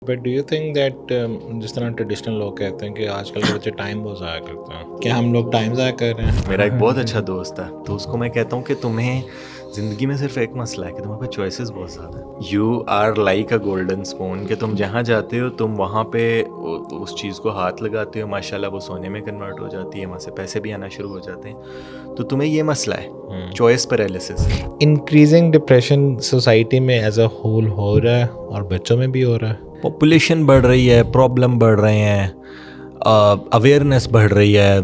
But do you think that جس طرح traditional لوگ کہتے ہیں کہ آج کل کے بچے ٹائم بہت ضائع کرتے ہیں، کیا ہم لوگ ٹائم ضائع کر رہے ہیں؟ میرا ایک بہت اچھا دوست ہے، تو اس کو میں کہتا ہوں کہ تمہیں زندگی میں صرف ایک مسئلہ ہے کہ تمہارے پاس چوائسیز بہت زیادہ ہیں. You are like a golden spoon, کہ تم جہاں جاتے ہو تم وہاں پہ اس چیز کو ہاتھ لگاتے ہو، ماشاء اللہ وہ سونے میں کنورٹ ہو جاتی ہے، وہاں سے پیسے بھی آنا شروع ہو جاتے ہیں. تو تمہیں یہ مسئلہ ہے، choice paralysis. Increasing depression society میں ایز اے ہول ہو رہا ہے اور بچوں میں بھی ہو رہا ہے. پاپولیشن بڑھ رہی ہے، پرابلم بڑھ رہے ہیں، اویئرنیس بڑھ رہی ہے.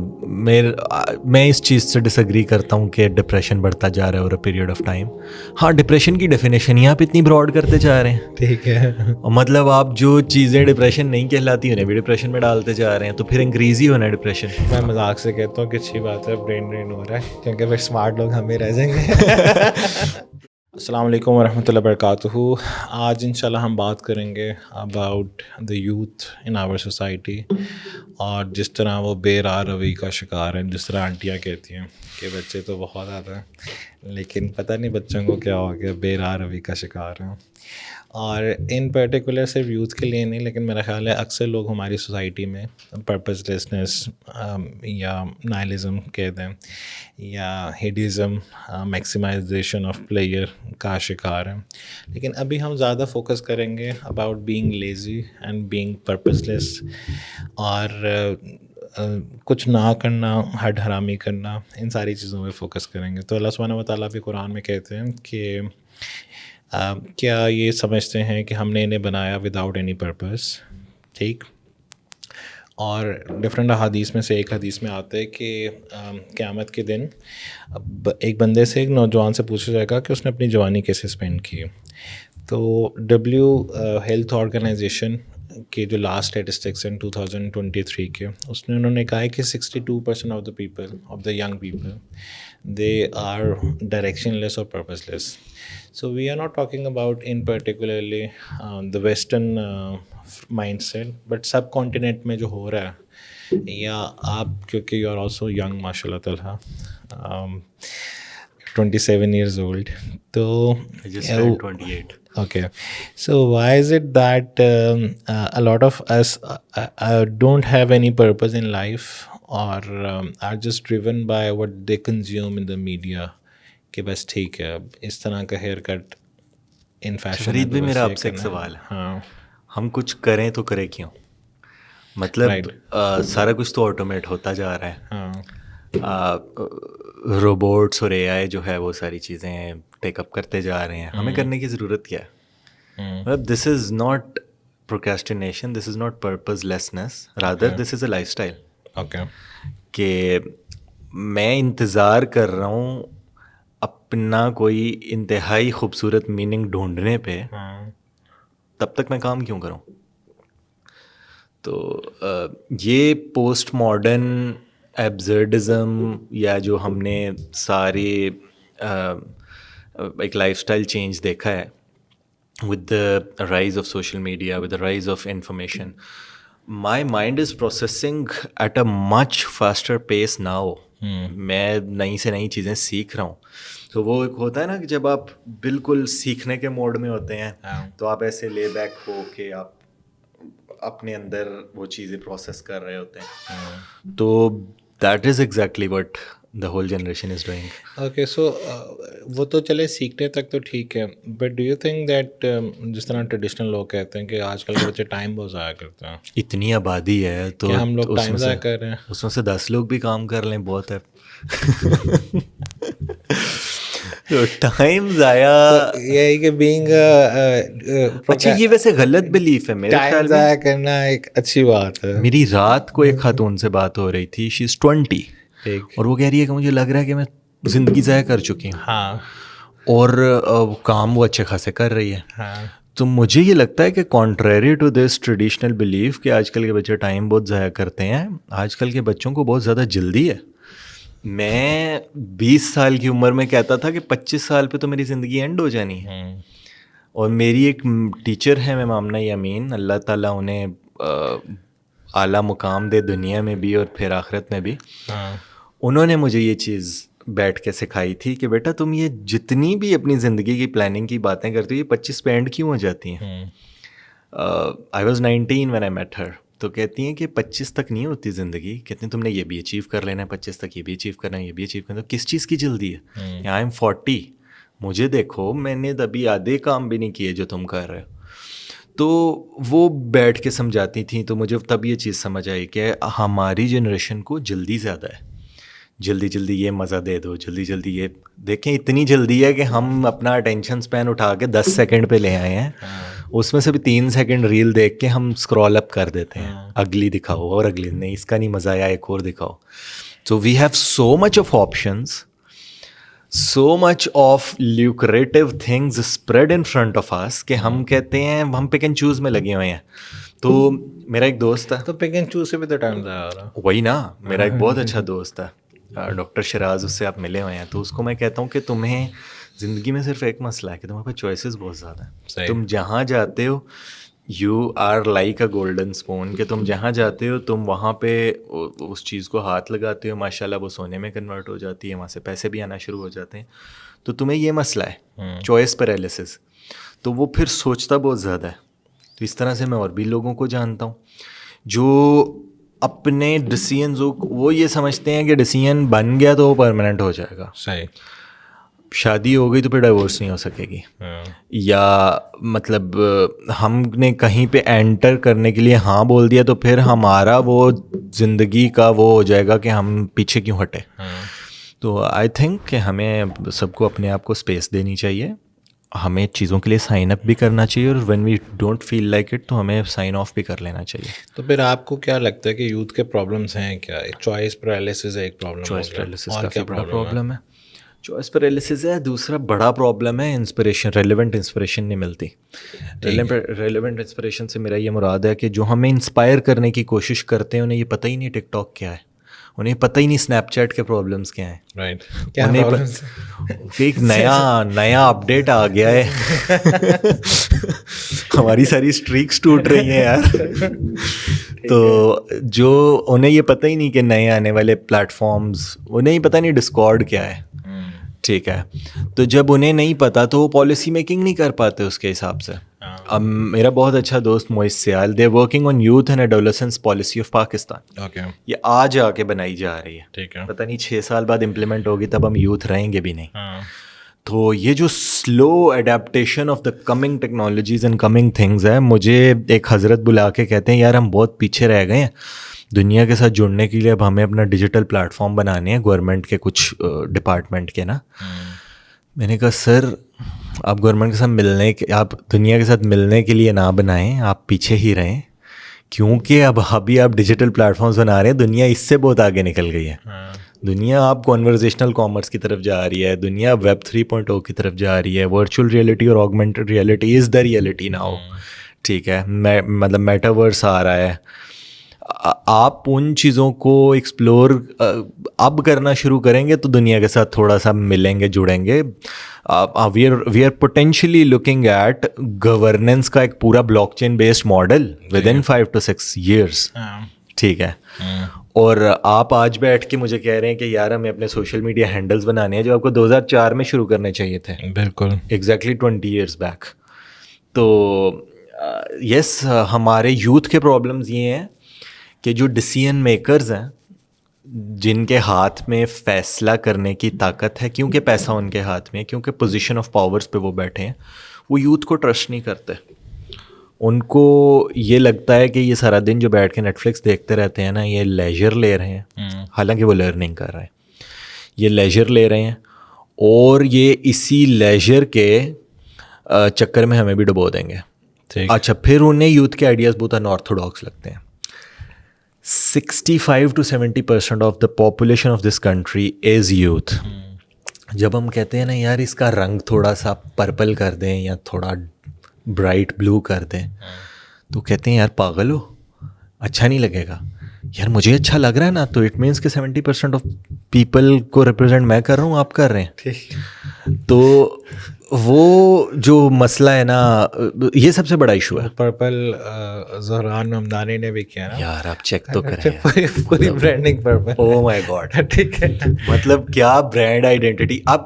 میں اس چیز سے ڈس ایگری کرتا ہوں کہ ڈپریشن بڑھتا جا رہا ہے over a period of time. ہاں، ڈپریشن کی ڈیفینیشن یہاں پہ اتنی براڈ کرتے جا رہے ہیں. ٹھیک ہے، مطلب آپ جو چیزیں ڈپریشن نہیں کہلاتی انہیں بھی ڈپریشن میں ڈالتے جا رہے ہیں، تو پھر انکریز ہی ہونا ہے ڈپریشن. میں مذاق سے کہتا ہوں کہ اچھی بات ہے برین ڈرین ہو رہا ہے، کیونکہ پھر اسمارٹ لوگ ہم ہی رہ جائیں گے. السلام علیکم ورحمۃ اللہ وبرکاتہ. آج انشاءاللہ ہم بات کریں گے about the youth in our society, اور جس طرح وہ بے راہ روی کا شکار ہیں. جس طرح آنٹیاں کہتی ہیں کہ بچے تو بہت آتے ہیں لیکن پتہ نہیں بچوں کو کیا ہو گیا، بے راہ روی کا شکار ہیں. اور ان پرٹیکولر صرف یوتھ کے لیے نہیں، لیکن میرا خیال ہے اکثر لوگ ہماری سوسائٹی میں پرپز لیسنس یا نائلزم کہتے ہیں یا ہیڈیزم، میکسیمائزیشن آف پلیئر کا شکار ہیں. لیکن ابھی ہم زیادہ فوکس کریں گے about being lazy and being purposeless, اور کچھ نہ کرنا، ہڈ حرامی کرنا، ان ساری چیزوں پہ فوکس کریں گے. تو اللہ سبحانہ و تعالیٰ بھی قرآن میں کہتے ہیں کہ کیا یہ سمجھتے ہیں کہ ہم نے انہیں بنایا وداؤٹ اینی پرپز. ٹھیک. اور ڈفرینٹ احادیث میں سے ایک حدیث میں آتا ہے کہ قیامت کے دن ایک بندے سے، ایک نوجوان سے پوچھا جائے گا کہ اس نے اپنی جوانی کیسے اسپینڈ کی. تو ہیلتھ آرگنائزیشن کے جو لاسٹ اسٹیٹسٹکس ہیں 2023 کے، اس میں انہوں نے کہا ہے کہ 62% of the people, of the young people, they are directionless اور purposeless. So we are not talking about in particularly the western mindset, but subcontinent میں جو ہو رہا ہے، یا آپ کیونکہ یو آر آلسو ینگ ماشاء اللہ تعالیٰ، 27 years old. تو I just turned 28. Okay, so why is it that a lot of us don't have any purpose in life, or are just driven by what they consume in the media, کہ بس ٹھیک ہے اس طرح کا haircut in fashion. Farid بھی میرا آپ سے ایک سوال ہے، ہاں، ہم کچھ کریں تو کریں کیوں؟ مطلب سارا کچھ تو آٹومیٹ ہوتا جا رہا ہے. ہاں، روبوٹس اور اے آئی جو ہے وہ ساری چیزیں ٹیک اپ کرتے جا رہے ہیں. ہمیں کرنے کی ضرورت کیا ہے؟ مطلب this is not procrastination, this is not purposelessness, rather this is a lifestyle. Okay, کہ میں انتظار کر رہا ہوں اپنا کوئی انتہائی خوبصورت میننگ ڈھونڈنے پہ، تب تک میں کام کیوں کروں؟ تو یہ پوسٹ ماڈرن ایبزرڈزم، یا جو ہم نے سارے ایک لائف اسٹائل چینج دیکھا ہے with the rise of social media, with the rise of information, my mind is processing at a much faster pace now. میں نئی سے نئی چیزیں سیکھ رہا ہوں. تو وہ ایک ہوتا ہے نا کہ جب آپ بالکل سیکھنے کے موڈ میں ہوتے ہیں تو آپ ایسے لے بیک ہو کہ آپ اپنے اندر وہ چیزیں پروسیس کر رہے ہوتے ہیں. تو that is exactly what the whole generation is doing. Okay, so وہ تو چلے سیکھنے تک تو ٹھیک ہے، but do you think that جس طرح ٹریڈیشنل لوگ کہتے ہیں کہ آج کل کے بچے ٹائم بہت ضائع کرتے ہیں، اتنی آبادی ہے تو ہم لوگ ٹائم ضائع کر رہے ہیں؟ اس میں سے 10 لوگ بھی کام کر لیں بہت ہے. تو ٹائم ضائع یہی کہ بینگ اچھا، یہ ویسے غلط بلیف ہے میرے ٹائم خیال میں. ضائع کرنا ایک اچھی بات ہے. میری رات کو ایک خاتون سے بات ہو رہی تھی، شی از 20، اور وہ کہہ رہی ہے کہ مجھے لگ رہا ہے کہ میں زندگی ضائع کر چکی ہوں. ہاں، اور کام وہ اچھے خاصے کر رہی ہے. ہاں، تو مجھے یہ لگتا ہے کہ contrary to this traditional belief کہ آج کل کے بچے ٹائم بہت ضائع کرتے ہیں، آج کل کے بچوں کو بہت زیادہ جلدی ہے. میں 20 سال کی عمر میں کہتا تھا کہ 25 سال پہ تو میری زندگی اینڈ ہو جانی ہے. اور میری ایک ٹیچر ہے میم آمنہ یامین، اللہ تعالیٰ انہیں اعلیٰ مقام دے دنیا میں بھی اور پھر آخرت میں بھی. انہوں نے مجھے یہ چیز بیٹھ کے سکھائی تھی کہ بیٹا تم یہ جتنی بھی اپنی زندگی کی پلاننگ کی باتیں کرتے ہو، یہ 25 پہ اینڈ کیوں ہو جاتی ہیں؟ I was 19 when I met her. تو کہتی ہیں کہ 25 تک نہیں ہوتی زندگی, کہتی ہیں تم نے یہ بھی اچیو کر لینا ہے, 25 تک یہ بھی اچیو کرنا ہے, یہ بھی اچیو کرنا ہے, تو کس چیز کی جلدی ہے؟ آئی ایم 40, مجھے دیکھو میں نے ابھی آدھے کام بھی نہیں کیے جو تم کر رہے ہو. تو وہ بیٹھ کے سمجھاتی تھیں, تو مجھے تب یہ چیز سمجھ آئی کہ ہماری جنریشن کو جلدی زیادہ ہے, جلدی جلدی یہ مزہ دے دو, جلدی جلدی یہ دیکھیں, اتنی جلدی ہے کہ ہم اپنا اٹینشن اسپین اٹھا کے 10 سیکنڈ پہ لے آئے ہیں, اس میں سے بھی 3 سیکنڈ ریل دیکھ کے ہم اسکرول اپ کر دیتے ہیں, اگلی دکھاؤ اور اگلی, نہیں اس کا نہیں مزہ آیا ایک اور دکھاؤ. So we have so much of options, so much of lucrative things spread in front of us کہ ہم کہتے ہیں ہم پک اینڈ چوز میں لگے ہوئے ہیں. تو میرا ایک دوست ہے, تو پک اینڈ چوز سے بھی تو ٹائم ضائع ہو رہا. وہی نا, میرا ایک بہت اچھا دوست ہے ڈاکٹر شراز, اس سے آپ ملے ہوئے ہیں, تو اس کو میں کہتا ہوں کہ تمہیں زندگی میں صرف ایک مسئلہ ہے کہ تمہارے پاس چوائسیز بہت زیادہ ہیں. تم جہاں جاتے ہو you are like a golden spoon, کہ تم جہاں جاتے ہو تم وہاں پہ اس چیز کو ہاتھ لگاتے ہو, ماشاء اللہ وہ سونے میں کنورٹ ہو جاتی ہے, وہاں سے پیسے بھی آنا شروع ہو جاتے ہیں. تو تمہیں یہ مسئلہ ہے چوائس پیرالیسس, تو وہ پھر سوچتا بہت زیادہ ہے. تو اس طرح سے میں اور بھی لوگوں کو جانتا ہوں جو اپنے ڈیسیژنز, وہ یہ سمجھتے ہیں کہ ڈیسیژن بن گیا تو وہ پرماننٹ ہو جائے گا, صحیح, شادی ہو گئی تو پھر ڈائیورس نہیں ہو سکے گی, یا مطلب ہم نے کہیں پہ انٹر کرنے کے لیے ہاں بول دیا تو پھر ہمارا وہ زندگی کا وہ ہو جائے گا کہ ہم پیچھے کیوں ہٹے. تو آئی تھنک کہ ہمیں سب کو اپنے آپ کو اسپیس دینی چاہیے, ہمیں چیزوں کے لیے سائن اپ بھی کرنا چاہیے, اور when we don't feel like it تو ہمیں سائن آف بھی کر لینا چاہیے. تو پھر آپ کو کیا لگتا ہے کہ یوتھ کے پرابلمس ہیں کیا؟ چوائس پیرالیسس ایک پرابلم, چوائس پیرالیسس کافی بڑا پرابلم ہے. چوائس پیرالیسس ہے. دوسرا بڑا پرابلم ہے انسپریشن, ریلیونٹ انسپریشن نہیں ملتی. ریلیونٹ انسپریشن سے میرا یہ مراد ہے کہ جو ہمیں انسپائر کرنے کی کوشش کرتے ہیں انہیں یہ پتہ ہی نہیں ٹک ٹاک کیا ہے, انہیں پتہ ہی نہیں اسنیپ چیٹ کے پرابلمس کیا ہیں. رائٹ, ایک نیا اپڈیٹ آ گیا ہے, ہماری ساری اسٹریکس ٹوٹ رہی ہیں یار. تو جو انہیں یہ پتہ ہی نہیں کہ نئے آنے والے پلیٹ فارمز, انہیں ہی پتہ نہیں ڈسکارڈ کیا ہے, ٹھیک ہے. تو جب انہیں نہیں پتہ تو وہ پالیسی میکنگ نہیں کر پاتے اس کے حساب سے. اب میرا بہت اچھا دوست Moiz Sial, they working on youth and adolescence policy of Pakistan. یہ آج آ کے بنائی جا رہی ہے, ٹھیک ہے, پتہ نہیں 6 سال بعد امپلیمنٹ ہوگی, تب ہم یوتھ رہیں گے بھی نہیں. تو یہ جو slow adaptation of the coming technologies and coming things ہے, مجھے ایک حضرت بلا کے کہتے ہیں یار ہم بہت پیچھے رہ گئے ہیں دنیا کے ساتھ جڑنے کے لیے, اب ہمیں اپنا ڈیجیٹل پلیٹ فارم بنانے ہیں گورنمنٹ کے کچھ ڈپارٹمنٹ کے نا. میں نے کہا سر آپ گورنمنٹ کے ساتھ ملنے کے, آپ دنیا کے ساتھ ملنے کے لیے نہ بنائیں, آپ پیچھے ہی رہیں, کیونکہ اب ابھی آپ ڈیجیٹل پلیٹ فارمز بنا رہے ہیں, دنیا اس سے بہت آگے نکل گئی ہے. دنیا آپ کانورزیشنل کامرس کی طرف جا رہی ہے, دنیا ویب 3.0 کی طرف جا رہی ہے, ورچوئل ریئلٹی اور augmented reality is the reality now, ٹھیک ہے, مطلب میٹاورس آ رہا ہے. آپ ان چیزوں کو ایکسپلور اب کرنا شروع کریں گے تو دنیا کے ساتھ تھوڑا سا ملیں گے, جڑیں گے. We are potentially looking at governance کا ایک پورا blockchain based model with in 5 to 6 years, ٹھیک ہے. اور آپ آج بیٹھ کے مجھے کہہ رہے ہیں کہ یار ہمیں اپنے سوشل میڈیا ہینڈلز بنانے ہیں جو آپ کو 2004 میں شروع کرنے چاہیے تھے. بالکل, ایگزیکٹلی 20 years بیک. تو یس, ہمارے یوتھ کے پرابلمز یہ ہیں کہ جو ڈیسیژن میکرز ہیں, جن کے ہاتھ میں فیصلہ کرنے کی طاقت ہے, کیونکہ پیسہ ان کے ہاتھ میں ہے, کیونکہ پوزیشن آف پاورز پہ وہ بیٹھے ہیں, وہ یوتھ کو ٹرسٹ نہیں کرتے. ان کو یہ لگتا ہے کہ یہ سارا دن جو بیٹھ کے نیٹ فلکس دیکھتے رہتے ہیں نا, یہ لیجر لے رہے ہیں, حالانکہ وہ لرننگ کر رہے ہیں. یہ لیجر لے رہے ہیں اور یہ اسی لیجر کے چکر میں ہمیں بھی ڈبو دیں گے. اچھا, پھر انہیں یوتھ کے آئیڈیاز بہت انارتھوڈاکس لگتے ہیں. 65 to 70% of the population of this country is youth. جب ہم کہتے ہیں نا یار اس کا رنگ تھوڑا سا پرپل کر دیں یا تھوڑا برائٹ بلو کر دیں, تو کہتے ہیں یار پاگل ہو, اچھا نہیں لگے گا. یار مجھے اچھا لگ رہا ہے نا, تو اٹ مینس کہ 70% آف پیپل کو ریپرزینٹ میں کر رہا ہوں, آپ کر رہے ہیں. تو وہ جو مسئلہ ہے نا, یہ سب سے بڑا ایشو ہے. پرپل زہران ممدانی نے بھی کیا نا یار, آپ چیک تو کریں, پوری برانڈنگ پرپل. او مائی گاڈ, ٹھیک ہے, مطلب کیا برانڈ آئیڈینٹی. اب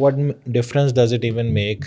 what difference does it even make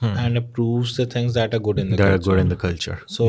and approves the things that are good in the culture. So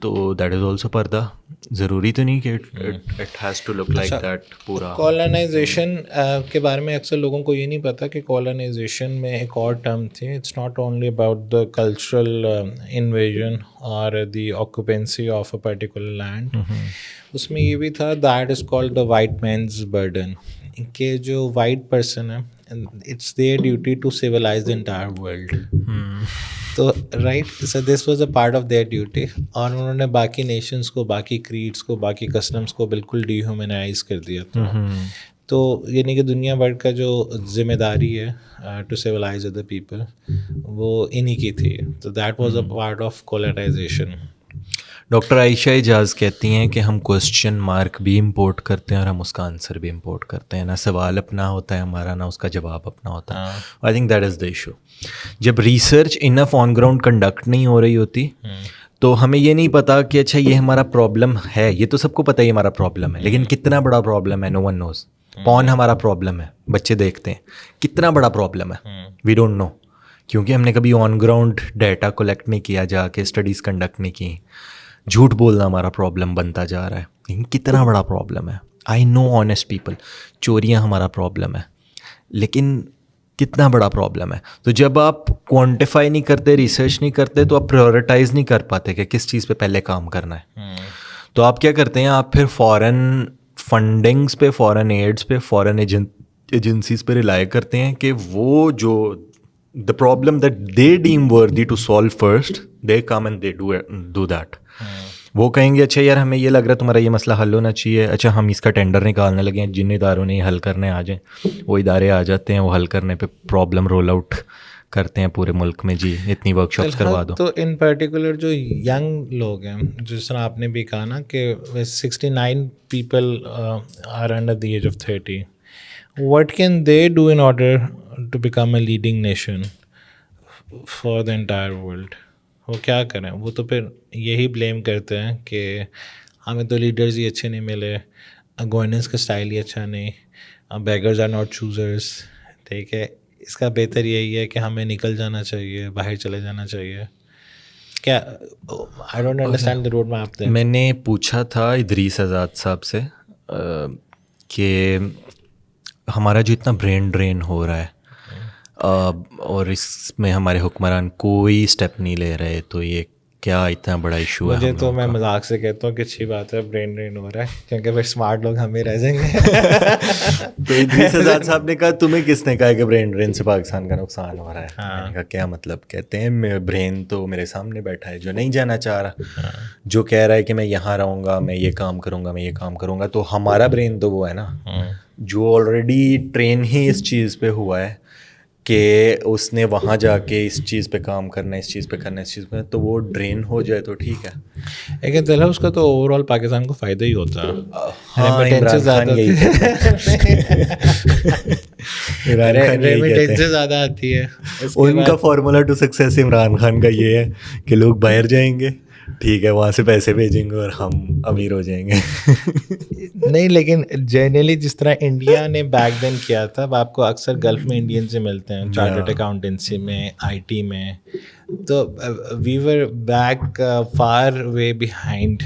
تو دیٹ از آلسو پردہ. ضروری تو نہیں کہ it has to look like that پورا. کالونائزیشن کے بارے میں اکثر لوگوں کو یہ نہیں پتا کہ کالونائزیشن میں ایک اور ٹرم تھی. It's not only about the cultural invasion اور the occupancy of a particular land. اس میں یہ بھی تھا that is called the white man's burden, کہ جو وائٹ پرسن ہے it's their duty to civilize the entire world. تو right, so this was a part of their duty. اور انہوں نے باقی نیشنس کو, باقی کریڈس کو, باقی کسٹمس کو بالکل ڈی ہیومنائز کر دیا تھا. تو یعنی کہ دنیا بھر کا جو ذمہ داری ہے ٹو سیولائز ادر پیپل وہ انہی کی تھی. تو that was a part of colonisation. Doctor Ayesha Ejaz کہتی ہیں کہ ہم کوسچن مارک بھی امپورٹ کرتے ہیں اور ہم اس کا آنسر بھی امپورٹ کرتے ہیں. نہ سوال اپنا ہوتا ہے ہمارا, نہ اس کا جواب اپنا ہوتا ہے. I think that is the issue. جب research enough on ground conduct نہیں ہو رہی ہوتی تو ہمیں یہ نہیں پتا کہ اچھا یہ ہمارا پرابلم ہے. یہ تو سب کو پتہ ہے ہمارا پرابلم ہے, لیکن کتنا بڑا پرابلم ہے نو ون نوز. پون ہمارا پرابلم ہے, بچے دیکھتے ہیں. کتنا بڑا پرابلم ہے وی ڈونٹ نو, کیونکہ ہم نے کبھی آن گراؤنڈ ڈیٹا کلیکٹ نہیں کیا, جا کے اسٹڈیز کنڈکٹ نہیں کی. جھوٹ بولنا ہمارا پرابلم بنتا جا رہا ہے, لیکن کتنا بڑا پرابلم ہے. آئی نو آنیسٹ پیپل, چوریاں ہمارا پرابلم ہے, لیکن کتنا بڑا پرابلم ہے. تو جب آپ کوانٹیفائی نہیں کرتے, ریسرچ نہیں کرتے, تو آپ پریورٹائز نہیں کر پاتے کہ کس چیز پہ پہلے کام کرنا ہے. تو آپ کیا کرتے ہیں, آپ پھر فورن فنڈنگس پہ, فورن ایڈس پہ, فورن ایجنسیز پہ ریلائی کرتے ہیں کہ وہ جو the problem that they deem worthy to solve first, they come and they do that. وہ کہیں گے اچھا یار ہمیں یہ لگ رہا ہے تمہارا یہ مسئلہ حل ہونا چاہیے, اچھا ہم اس کا ٹینڈر نکالنے لگے ہیں, جن اداروں نے یہ حل کرنے آ جائیں. وہ ادارے آ جاتے ہیں, وہ حل کرنے پہ پرابلم رول آؤٹ کرتے ہیں پورے ملک میں. جی اتنی ورک شاپس کروا دو. تو ان پرٹیکولر جو ینگ لوگ ہیں, جس طرح آپ نے بھی کہا نا کہ 69 people are under the age of 30, what can they do in order to become a leading nation for the entire world? وہ کیا کریں؟ وہ تو پھر یہی بلیم کرتے ہیں کہ ہمیں تو لیڈرز ہی اچھے نہیں ملے, گورننس کا اسٹائل ہی اچھا نہیں, بیگرز آر ناٹ چوزرس. ٹھیک ہے, اس کا بہتر یہی ہے کہ ہمیں نکل جانا چاہیے, باہر چلے جانا چاہیے. کیا I don't understand the road map. میں نے پوچھا تھا ادریس آزاد صاحب سے کہ ہمارا جو اتنا برین ڈرین ہو رہا ہے اور اس میں ہمارے حکمران کوئی اسٹیپ نہیں لے رہے, تو یہ کیا اتنا بڑا ایشو ہے؟ مجھے تو میں مذاق سے کہتا ہوں کہ اچھی بات ہے برین ڈرین ہو رہا ہے, کیونکہ پھر اسمارٹ لوگ ہم ہی رہ جائیں گے. تو ادریس آزاد صاحب نے کہا تمہیں کس نے کہا کہ برین ڈرین سے پاکستان کا نقصان ہو رہا ہے؟ میں نے کہا کیا مطلب؟ کہتے ہیں برین تو میرے سامنے بیٹھا ہے جو نہیں جانا چاہ رہا, جو کہہ رہا ہے کہ میں یہاں رہوں گا, میں یہ کام کروں گا, میں یہ کام کروں گا. تو ہمارا برین تو وہ ہے نا جو آلریڈی ٹرین ہی اس چیز پہ ہوا ہے کہ اس نے وہاں جا کے اس چیز پہ کام کرنا ہے, اس چیز پہ کرنا ہے, اس چیز پہ, تو وہ ڈرین ہو جائے تو ٹھیک ہے. لیکن طلحہ اس کا تو اوور آل پاکستان کو فائدہ ہی ہوتا ہے. ریمیٹنسز زیادہ آتی ہے. ان کا formula to success Imran Khan کا یہ ہے کہ لوگ باہر جائیں گے, ٹھیک ہے, وہاں سے پیسے بھیجیں گے اور ہم امیر ہو جائیں گے. نہیں, لیکن جنرلی جس طرح انڈیا نے بیک دین کیا تھا, اب آپ کو اکثر گلف میں انڈین سے ملتے ہیں, چارٹرڈ اکاؤنٹنسی میں, آئی ٹی میں, تو وی ور بیک فار وے بیہائنڈ.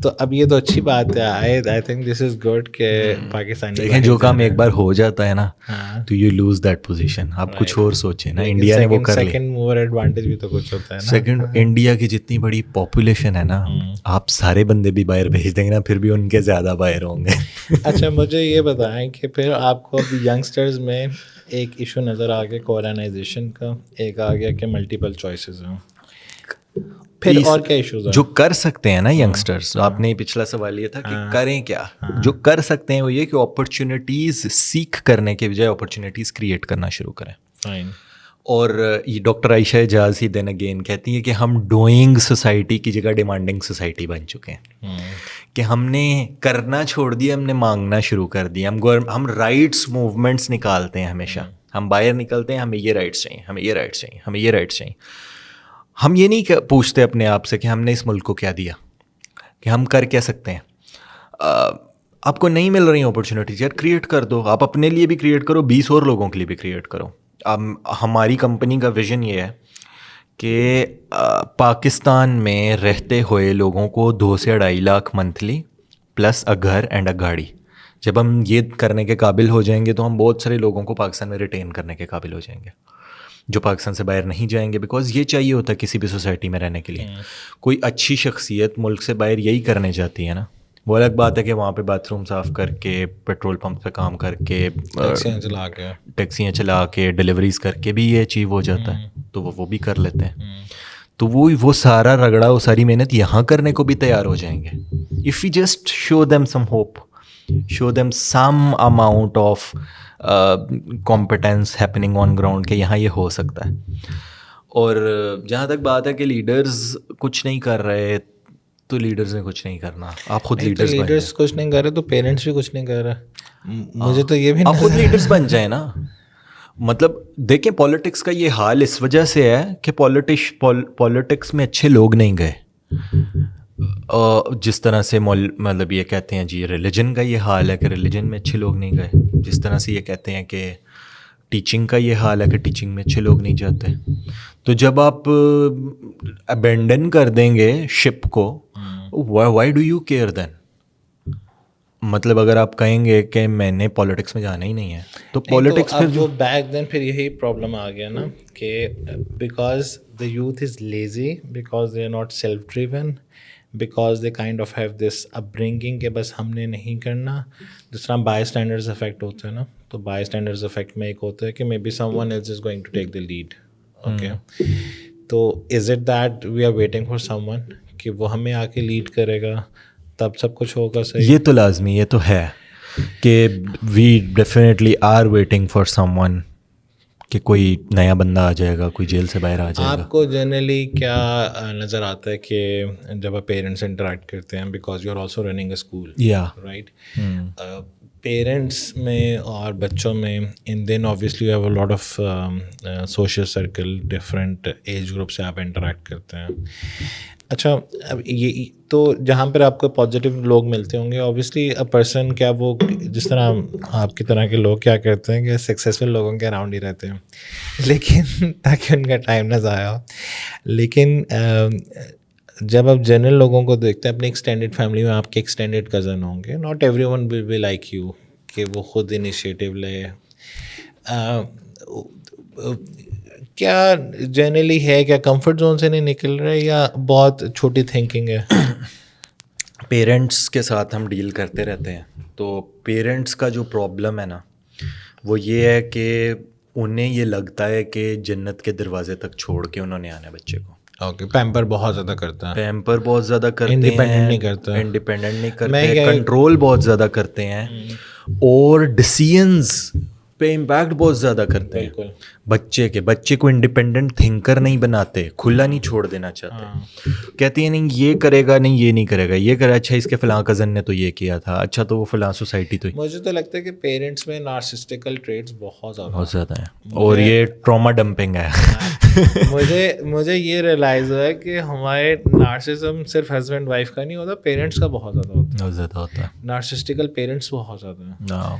تو اب یہ تو اچھی بات ہے, I think this is good کہ پاکستانی. لیکن جو کام ایک بار ہو جاتا ہے نا تو یو لوز دیٹ پوزیشن. آپ کچھ اور سوچیں نا, انڈیا نے وہ کر لی. سیکنڈ موور ایڈوانٹیج بھی تو کچھ ہوتا ہے نا. سیکنڈ, انڈیا کی جتنی بڑی پاپولیشن ہے نا, آپ سارے بندے بھی باہر بھیج دیں گے نا, پھر بھی ان کے زیادہ باہر ہوں گے. اچھا مجھے یہ بتائیں کہ پھر آپ کو اب ینگسٹرز میں ایک ایشو نظر آ گیا کولونائزیشن کا, ایک آ گیا کہ ملٹیپل چوائسیز ہیں. پھر اور کیا ایشوز ہیں جو کر سکتے ہیں نا ینگسٹرز؟ آپ نے پچھلا سوال یہ تھا کہ کریں کیا. جو کر سکتے ہیں وہ یہ کہ اپرچونیٹیز سیکھ کرنے کے بجائے اپرچونیٹیز کریٹ کرنا شروع کریں. اور یہ ڈاکٹر عائشہ اعجاز ہی دین اگین کہتی ہے کہ ہم ڈوئنگ سوسائٹی کی جگہ ڈیمانڈنگ سوسائٹی بن چکے ہیں, کہ ہم نے کرنا چھوڑ دیا, ہم نے مانگنا شروع کر دیا. ہم رائٹس موومنٹس نکالتے ہیں ہمیشہ, ہم باہر نکلتے ہیں, ہمیں یہ رائٹس چاہیے, ہمیں یہ رائٹس چاہیے, ہمیں یہ رائٹس چاہیے. ہم یہ نہیں پوچھتے اپنے آپ سے کہ ہم نے اس ملک کو کیا دیا, کہ ہم کر کیا سکتے ہیں. آپ کو نہیں مل رہی اپرچونیٹیز, یار کریٹ کر دو. آپ اپنے لیے بھی کریٹ کرو, 20 اور لوگوں کے لیے بھی کریٹ کرو. ہماری کمپنی کا ویژن یہ ہے کہ پاکستان میں رہتے ہوئے لوگوں کو 2 سے 2.5 لاکھ منتھلی پلس اے گھر اینڈ اے گاڑی، جب ہم یہ کرنے کے قابل ہو جائیں گے تو ہم بہت سارے لوگوں کو پاکستان میں ریٹین کرنے کے قابل ہو جائیں گے جو پاکستان سے باہر نہیں جائیں گے، بیکاز یہ چاہیے ہوتا ہے کسی بھی سوسائٹی میں رہنے کے لیے. کوئی اچھی شخصیت ملک سے باہر یہی کرنے جاتی ہے نا. وہ الگ بات ہے کہ وہاں پہ باتھ روم صاف کر کے، پیٹرول پمپ پہ کام کر کے، ٹیکسیاں چلا کے، ڈلیوریز کر کے بھی یہ اچیو ہو جاتا ہے، تو وہ بھی کر لیتے ہیں. تو وہ سارا رگڑا، وہ ساری محنت یہاں کرنے کو بھی تیار ہو جائیں گے. If you just show them some hope, show them some amount of competence happening on ground کہ یہاں یہ ہو سکتا ہے. اور جہاں تک بات ہے کہ لیڈرز کچھ نہیں کر رہے، تو لیڈرز نے کچھ نہیں کرنا. آپ خود لیڈرز کچھ نہیں کر رہے تو پیرنٹس بھی کچھ نہیں کر رہے. مجھے تو یہ بھی آپ خود لیڈرز بن جائیں نا. مطلب دیکھیں پالیٹکس کا یہ حال اس وجہ سے ہے کہ پالیٹکس میں اچھے لوگ نہیں گئے. جس طرح سے مطلب یہ کہتے ہیں جی ریلیجن کا یہ حال ہے کہ ریلیجن میں اچھے لوگ نہیں گئے. جس طرح سے یہ کہتے ہیں کہ ٹیچنگ کا یہ حال ہے کہ ٹیچنگ میں اچھے لوگ نہیں جاتے. تو جب آپ ابینڈن کر دیں گے شپ کو، وائی ڈو یو کیئر دین؟ مطلب اگر آپ کہیں گے کہ میں نے پالیٹکس میں جانا ہی نہیں ہے تو پالیٹکس پھر جو بیک دین پھر یہی پرابلم آ گیا نا کہ because the youth is lazy, because they are not self driven, because they kind of have this upbringing کہ بس ہم نے نہیں کرنا. جس طرح بائی اسٹینڈرڈز افیکٹ ہوتا ہے نا، تو بائی اسٹینڈرڈز افیکٹ میں ایک ہوتا ہے کہ maybe someone else is going to take the lead. Okay, تو is it that we are waiting for someone کہ وہ ہمیں آ کے لیڈ کرے گا تب سب کچھ ہوگا صحیح؟ یہ تو لازمی، یہ تو ہے کہ we definitely are waiting for someone کہ کوئی نیا بندہ آ جائے گا، کوئی جیل سے باہر آ جائے گا. آپ کو جنرلی کیا نظر آتا ہے کہ جب آپ پیرنٹس انٹریکٹ کرتے ہیں، because you are also running a school, right? Parents میں اور بچوں میں ان دن obviously you have a lot of social circle, different age group سے آپ انٹریکٹ کرتے ہیں. اچھا، اب یہ تو جہاں پر آپ کو پازیٹیو لوگ ملتے ہوں گے آبویسلی اے پرسن، کیا وہ جس طرح آپ کی طرح کے لوگ کیا کرتے ہیں کہ سکسیزفل لوگوں کے اراؤنڈ ہی رہتے ہیں، لیکن تاکہ ان کا ٹائم نہ ضائع ہو. لیکن جب آپ جنرل لوگوں کو دیکھتے ہیں اپنی ایکسٹینڈیڈ فیملی میں، آپ کے ایکسٹینڈیڈ کزن ہوں گے، not everyone will be like you کہ وہ خود انیشیٹو لے. کیا جنرلی ہے، کیا کمفرٹ زون سے نہیں نکل رہے یا بہت چھوٹی تھنکنگ ہے؟ پیرنٹس کے ساتھ ہم ڈیل کرتے رہتے ہیں، تو پیرنٹس کا جو پرابلم ہے نا وہ یہ ہے کہ انہیں یہ لگتا ہے کہ جنت کے دروازے تک چھوڑ کے انہوں نے آنا ہے بچے کو. اوکے، پیمپر بہت زیادہ کرتا ہے، پیمپر بہت زیادہ کرتے ہیں، انڈیپینڈنٹ نہیں کرتا، انڈیپینڈنٹ نہیں کرتے، کنٹرول بہت زیادہ کرتے ہیں، اور ڈیسیژنز پہ امپیکٹ بہت زیادہ کرتے ہیں. بچے کو انڈیپینڈنٹ تھنکر نہیں بناتے، کھلا نہیں چھوڑ دینا چاہتے. کہتے ہیں نہیں یہ کرے گا، نہیں یہ نہیں کرے گا، یہ کرے، اچھا اس کے فلاں کزن نے تو یہ کیا تھا، اچھا تو وہ فلاں سوسائٹی تو. مجھے تو لگتا ہے کہ پیرنٹس میں نارسسٹیکل ٹریٹس بہت زیادہ ہیں، اور یہ ٹراما ڈمپنگ ہے. مجھے یہ ریئلائز ہوا ہے کہ ہمارے نارسسزم صرف ہسبینڈ وائف کا نہیں ہوتا، پیرنٹس کا بہت زیادہ ہوتا ہے. نارسسٹیکل پیرنٹس بہت زیادہ ہیں،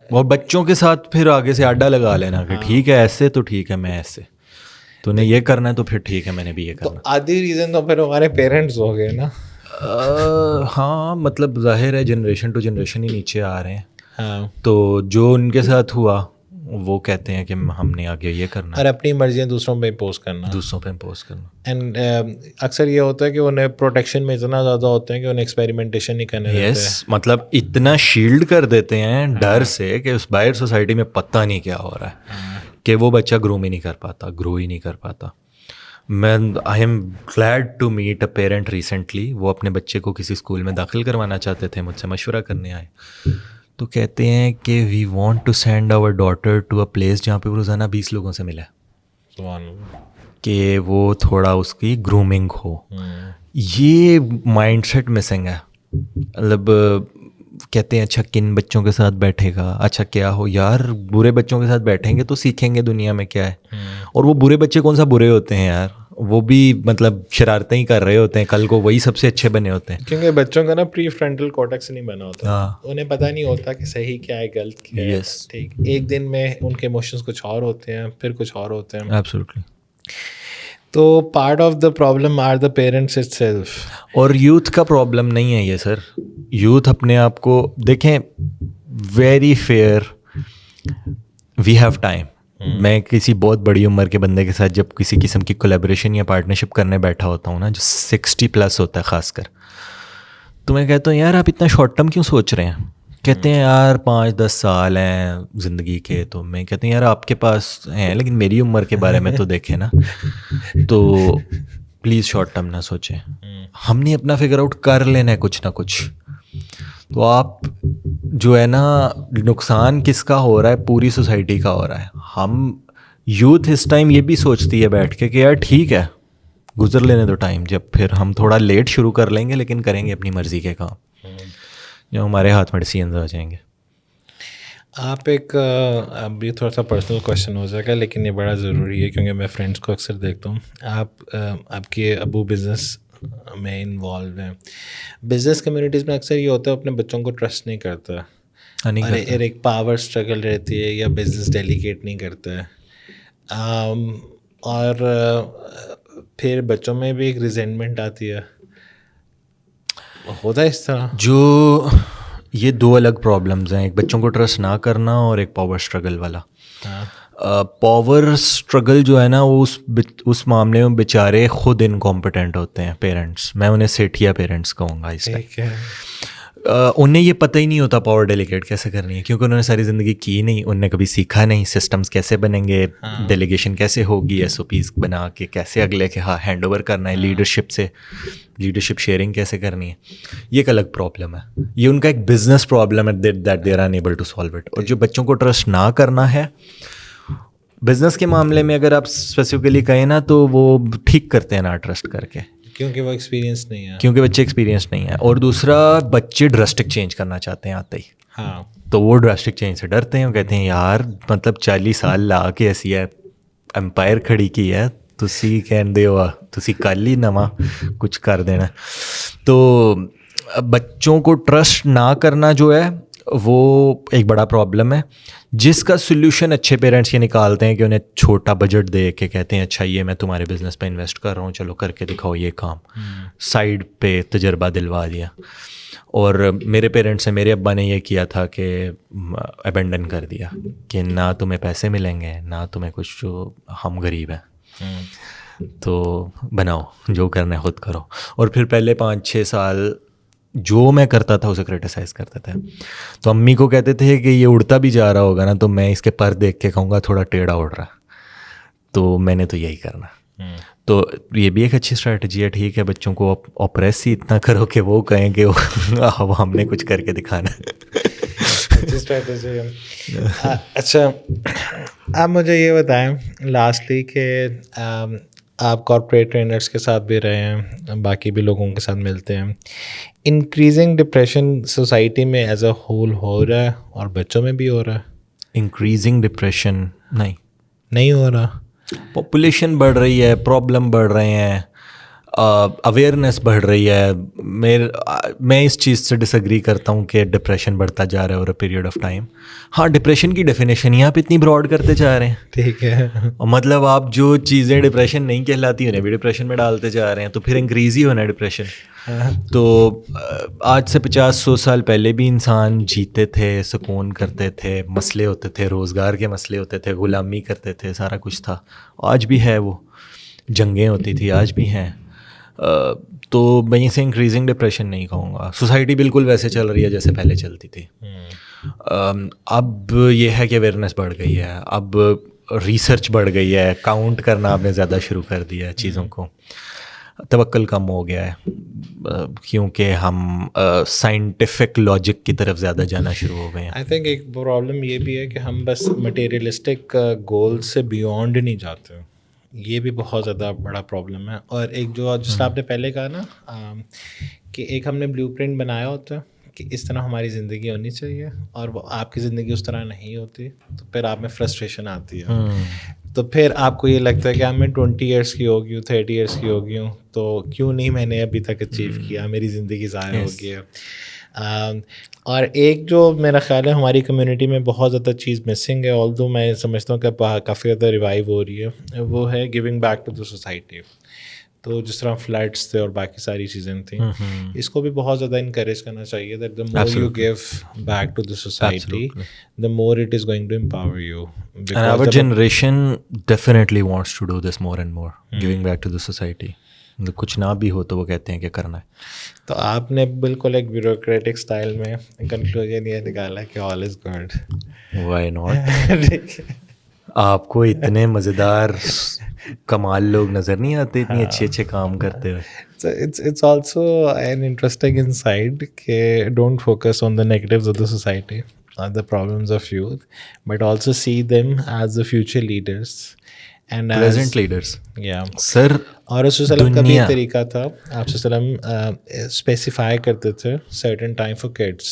اور بچوں کے ساتھ پھر آگے سے آڈا لگا لینا کہ ٹھیک ہے ایسے تو ٹھیک ہے، میں ایسے، تو نے یہ کرنا ہے تو پھر ٹھیک ہے میں نے بھی یہ کرنا. آدھی ریزن تو پھر ہمارے پیرنٹس ہو گئے نا. ہاں مطلب ظاہر ہے جنریشن ٹو جنریشن ہی نیچے آ رہے ہیں. ہاں، تو جو ان کے ساتھ ہوا وہ کہتے ہیں کہ ہم نے آگے یہ کرنا، اور اپنی مرضیاں دوسروں پہ امپوز کرنا. اینڈ اکثر یہ ہوتا ہے کہ انہیں پروٹیکشن میں اتنا زیادہ ہوتے ہیں کہ انہیں ایکسپیریمنٹیشن نہیں کرنے دیتے. یس، مطلب اتنا شیلڈ کر دیتے ہیں ڈر سے کہ اس باہر سوسائٹی میں پتہ نہیں کیا ہو رہا ہے، کہ وہ بچہ گرو ہی نہیں کر پاتا. میں I am glad to meet a parent recently. وہ اپنے بچے کو کسی اسکول میں داخل کروانا چاہتے تھے، مجھ سے مشورہ کرنے آئے، تو کہتے ہیں کہ we want to send our daughter to a place جہاں پہ وہ روزانہ 20 لوگوں سے ملے، کہ وہ تھوڑا اس کی گرومنگ ہو. یہ مائنڈ سیٹ مسنگ ہے. مطلب کہتے ہیں اچھا کن بچوں کے ساتھ بیٹھے گا، اچھا کیا ہو یار، برے بچوں کے ساتھ بیٹھیں گے تو سیکھیں گے دنیا میں کیا ہے. اور وہ برے بچے کون سا برے ہوتے ہیں یار، وہ بھی مطلب شرارتیں ہی کر رہے ہوتے ہیں، کل کو وہی سب سے اچھے بنے ہوتے ہیں. کیونکہ بچوں کا نا پری فرنٹل کارٹیکس نہیں بنا ہوتا، انہیں پتہ نہیں ہوتا کہ صحیح کیا ہے غلط کیا ہے. ٹھیک، ایک دن میں ان کے ایموشنز کچھ اور ہوتے ہیں، پھر کچھ اور ہوتے ہیں. ایبسلیٹلی. تو part of the problem are the parents itself. اور یوتھ کا پرابلم نہیں ہے یہ سر. یوتھ اپنے آپ کو دیکھیں, very fair, we have time. میں کسی بہت بڑی عمر کے بندے کے ساتھ جب کسی قسم کی کولیبریشن یا پارٹنرشپ کرنے بیٹھا ہوتا ہوں نا, جو 60+ ہوتا ہے خاص کر, تو میں کہتا ہوں یار آپ اتنا شارٹ ٹرم کیوں سوچ رہے ہیں. کہتے ہیں یار 5-10 سال ہیں زندگی کے. تو میں کہتے ہیں یار آپ کے پاس ہیں لیکن میری عمر کے بارے میں تو دیکھیں نا. تو پلیز شارٹ ٹرم نہ سوچیں. ہم نے اپنا فگر آؤٹ کر لینا ہے کچھ نہ کچھ. تو آپ جو ہے نا, نقصان کس کا ہو رہا ہے, پوری سوسائٹی کا ہو رہا ہے. ہم یوتھ اس ٹائم یہ بھی سوچتی ہے بیٹھ کے کہ یار ٹھیک ہے گزر لینے دو ٹائم, جب پھر ہم تھوڑا لیٹ شروع کر لیں گے لیکن کریں گے اپنی مرضی کے کام, جو ہمارے ہاتھ میں ڈیسیژنز آ جائیں گے. آپ ایک اب یہ تھوڑا سا پرسنل کویشچن ہو جائے گا لیکن یہ بڑا ضروری ہے کیونکہ میں فرینڈس کو اکثر دیکھتا ہوں. آپ کے ابو بزنس میں انوالو ہیں. بزنس کمیونٹیز میں اکثر یہ ہوتا ہے اپنے بچوں کو ٹرسٹ نہیں کرتا, اور ایک پاور اسٹرگل رہتی ہے یا بزنس ڈیلیگیٹ نہیں کرتا ہے, اور پھر بچوں میں بھی ایک ریزینٹمنٹ آتی ہے. ہوتا ہے اس طرح. جو یہ 2 الگ پرابلمز ہیں, ایک بچوں کو ٹرسٹ نہ کرنا اور ایک پاور اسٹرگل والا. پاور اسٹرگل جو ہے نا وہ اس معاملے میں بیچارے خود انکمپیٹنٹ ہوتے ہیں پیرنٹس. میں انہیں سیٹھیا پیرنٹس کہوں گا اس لیے. انہیں یہ پتہ ہی نہیں ہوتا پاور ڈیلیگیٹ کیسے کرنی ہے, کیونکہ انہوں نے ساری زندگی کی نہیں, انہوں نے کبھی سیکھا نہیں سسٹمز کیسے بنیں گے, ڈیلیگیشن کیسے ہوگی, SOPs بنا کے کیسے اگلے کے ہینڈ اوور کرنا ہے, لیڈرشپ شیئرنگ کیسے کرنی ہے. یہ ایک الگ پرابلم ہے, یہ ان کا ایک بزنس پرابلم ہے that they are unable to solve it. اور جو بچوں کو ٹرسٹ نہ کرنا ہے بزنس کے معاملے میں, اگر آپ اسپیسیفکلی کہیں نا تو وہ ٹھیک کرتے ہیں نا ٹرسٹ کر کے, کیونکہ وہ ایکسپیرینس نہیں ہے, کیونکہ بچے ایکسپیرینس نہیں ہے. اور دوسرا بچے ڈراسٹک چینج کرنا چاہتے ہیں آتے ہی. ہاں, تو وہ ڈراسٹک چینج سے ڈرتے ہیں. وہ کہتے ہیں یار مطلب 40 سال لا کے ایسی ہے امپائر کھڑی کی ہے, تسی کہندے ہو تسی کل ہی نواں کچھ کر دینا. تو بچوں کو ٹرسٹ نہ کرنا جو ہے وہ ایک بڑا پرابلم ہے, جس کا سلیوشن اچھے پیرنٹس یہ نکالتے ہیں کہ انہیں چھوٹا بجٹ دے کے کہتے ہیں اچھا یہ میں تمہارے بزنس پہ انویسٹ کر رہا ہوں, چلو کر کے دکھاؤ یہ کام, سائڈ پہ تجربہ دلوا دیا. اور میرے پیرنٹس سے میرے ابا نے یہ کیا تھا کہ ابینڈن کر دیا کہ نہ تمہیں پیسے ملیں گے نہ تمہیں کچھ, جو ہم غریب ہیں تو بناؤ جو کرنا ہے خود کرو. اور پھر پہلے 5-6 سال جو میں کرتا تھا اسے کرٹیسائز کرتے تھے. تو امی کو کہتے تھے کہ یہ اڑتا بھی جا رہا ہوگا نا تو میں اس کے پر دیکھ کے کہوں گا تھوڑا ٹیڑھا اڑ رہا, تو میں نے تو یہی کرنا. تو یہ بھی ایک اچھی اسٹریٹجی ہے. ٹھیک ہے بچوں کو اوپریس ہی اتنا کرو کہ وہ کہیں کہ ہم نے کچھ کر کے دکھانا ہے. اچھی اسٹریٹجی ہے. اچھا آپ مجھے یہ بتائیں لاسٹلی کہ آپ کارپوریٹ ٹرینرس کے ساتھ بھی رہے ہیں, باقی بھی لوگوں کے ساتھ ملتے ہیں. انکریزنگ ڈپریشن سوسائٹی میں ایز اے ہول ہو رہا ہے اور بچوں میں بھی ہو رہا ہے. انکریزنگ ڈپریشن نہیں ہو رہا. پاپولیشن بڑھ رہی ہے, پرابلم بڑھ رہے ہیں, اویئرنیس بڑھ رہی ہے. میں اس چیز سے ڈس ایگری کرتا ہوں کہ ڈپریشن بڑھتا جا رہا ہے over a period of time. ہاں ڈپریشن کی ڈیفینیشن ہی آپ اتنی براڈ کرتے جا رہے ہیں. ٹھیک ہے, مطلب آپ جو چیزیں ڈپریشن نہیں کہلاتی انہیں بھی ڈپریشن میں ڈالتے جا رہے ہیں, تو پھر انکریز ہی ہونا ہے ڈپریشن. تو آج سے 50-100 سال پہلے بھی انسان جیتے تھے, سکون کرتے تھے, مسئلے ہوتے تھے, روزگار کے مسئلے ہوتے تھے, غلامی کرتے تھے, سارا کچھ تھا. آج بھی ہے, وہ جنگیں ہوتی تھی, آج بھی ہیں. تو میں اسے انکریزنگ ڈپریشن نہیں کہوں گا. سوسائٹی بالکل ویسے چل رہی ہے جیسے پہلے چلتی تھی. اب یہ ہے کہ اویئرنیس بڑھ گئی ہے, اب ریسرچ بڑھ گئی ہے, کاؤنٹ کرنا آپ نے زیادہ شروع کر دیا ہے چیزوں کو, توکل کم ہو گیا ہے کیونکہ ہم سائنٹیفک لاجک کی طرف زیادہ جانا شروع ہو گئے ہیں. آئی تھنک ایک پرابلم یہ بھی ہے کہ ہم بس مٹیریلسٹک گول سے بیونڈ نہیں جاتے, یہ بھی بہت زیادہ بڑا پرابلم ہے. اور ایک جو جس طرح آپ نے پہلے کہا نا کہ ایک ہم نے بلیو پرنٹ بنایا ہوتا ہے کہ اس طرح ہماری زندگی ہونی چاہیے, اور وہ آپ کی زندگی اس طرح نہیں ہوتی, تو پھر آپ میں فرسٹریشن آتی ہے. تو پھر آپ کو یہ لگتا ہے کہ میں 20 ایئرس کی ہو گئی ہوں, 30 ایئرس کی ہو گئی ہوں, تو کیوں نہیں میں نے ابھی تک اچیو کیا, میری زندگی ضائع ہو گئی ہے. اور ایک جو میرا خیال ہے ہماری کمیونٹی میں بہت زیادہ چیز مسنگ ہے, آلدو میں سمجھتا ہوں کہ کافی زیادہ ریوائیو ہو رہی ہے, وہ ہے giving back to the society. تو جس طرح فلڈس تھے اور باقی ساری چیزیں تھیں, اس کو بھی بہت زیادہ انکریج کرنا چاہیے that the more you give back to the society the more it is going to empower you. And our generation definitely wants to do this more and more, giving back to the society. کچھ نہ بھی ہو تو وہ کہتے ہیں کہ کرنا ہے. تو آپ نے بالکل ایک بیوروکریٹک اسٹائل میں کنکلوژن یہ نکالا کہ all is good. Why not? آپ کو اتنے مزیدار کمال لوگ نظر نہیں آتے اتنی اچھے اچھے کام کرتے ہوئے. It's also an interesting insight کہ don't focus on the negatives of the society or the problems of youth, but also see them as the future leaders and present leaders. Yeah. سر اور رسول صلی اللہ علیہ وسلم کا بھی ایک طریقہ تھا, آپ صلی اللہ علیہ وسلم اسپیسیفائی کرتے تھے certain time for kids,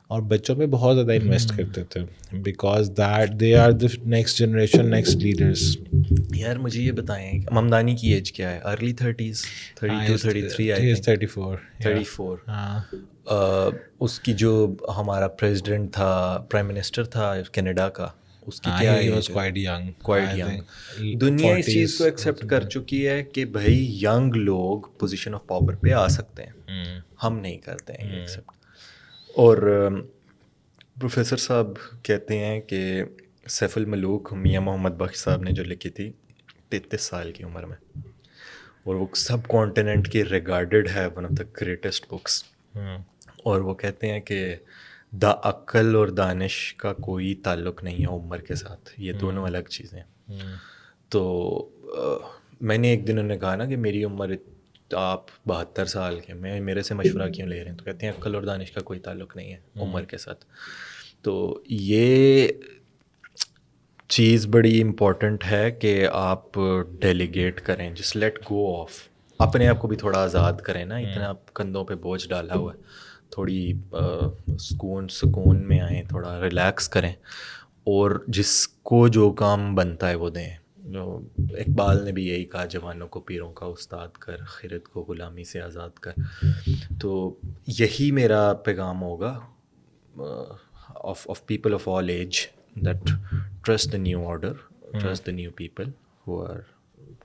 اور بچوں پہ بہت زیادہ انویسٹ کرتے تھے because that they are the next generation, next leaders. یار مجھے یہ بتائیں ممدانی کی ایج کیا ہے؟ Early 30s, 32, 33 I think 34. اس کی جو ہمارا پریزیڈنٹ تھا, پرائم منسٹر تھا کینیڈا کا, اس کی کیا ایج؟ Quite young. دنیا اس چیز کو ایکسیپٹ کر چکی ہے کہ بھائی ینگ لوگ پوزیشن آف پاور پہ آ سکتے ہیں, ہم نہیں کرتے ہیں یہ ایکسیپٹ. اور پروفیسر صاحب کہتے ہیں کہ سیف الملوک میاں محمد بخش صاحب نے جو لکھی تھی 33 سال کی عمر میں, اور وہ سب کانٹیننٹ کی ریگارڈڈ ہے one of the greatest books. اور وہ کہتے ہیں کہ دا عقل اور دانش کا کوئی تعلق نہیں ہے عمر کے ساتھ, یہ دونوں الگ چیزیں. تو میں نے ایک دن انہوں نے کہا نا کہ میری عمر آپ 72 سال کے, میں میرے سے مشورہ کیوں لے رہے ہیں؟ تو کہتے ہیں عقل اور دانش کا کوئی تعلق نہیں ہے عمر کے ساتھ. تو یہ چیز بڑی امپورٹنٹ ہے کہ آپ ڈیلیگیٹ کریں, جس لیٹ گو آف, اپنے آپ کو بھی تھوڑا آزاد کریں نا, اتنا کندھوں پہ بوجھ ڈالا ہوا ہے, تھوڑی سکون میں آئیں, تھوڑا ریلیکس کریں, اور جس کو جو کام بنتا ہے وہ دیں. جو اقبال نے بھی یہی کہا, جوانوں کو پیروں کا استاد کر, خرد کو غلامی سے آزاد کر. تو یہی میرا پیغام ہوگا of people of all age, that trust the new order, trust the new people who are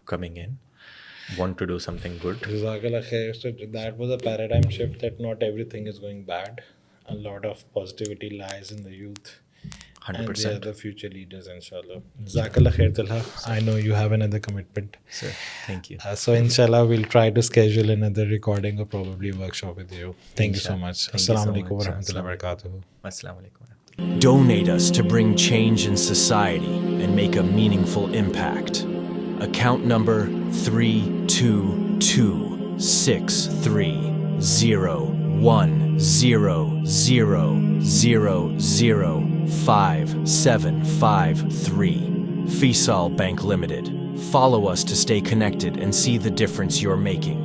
coming in, want to do something good. Jazakallah khair. So that was a paradigm shift, that not everything is going bad. A lot of positivity lies in the youth. 100%. And they are the future leaders, inshallah. Jazakallah khair Talha. I know you have another commitment. Sir, thank you. So inshallah we'll try to schedule another recording or probably workshop with you. Thank you so much. Assalamu alaikum wa rahmatullahi wa barakatuh. Assalamu alaikum. Donate us to bring change in society and make a meaningful impact. Account number 3226300005753. Faisal Bank Limited. Follow us to stay connected and see the difference you're making.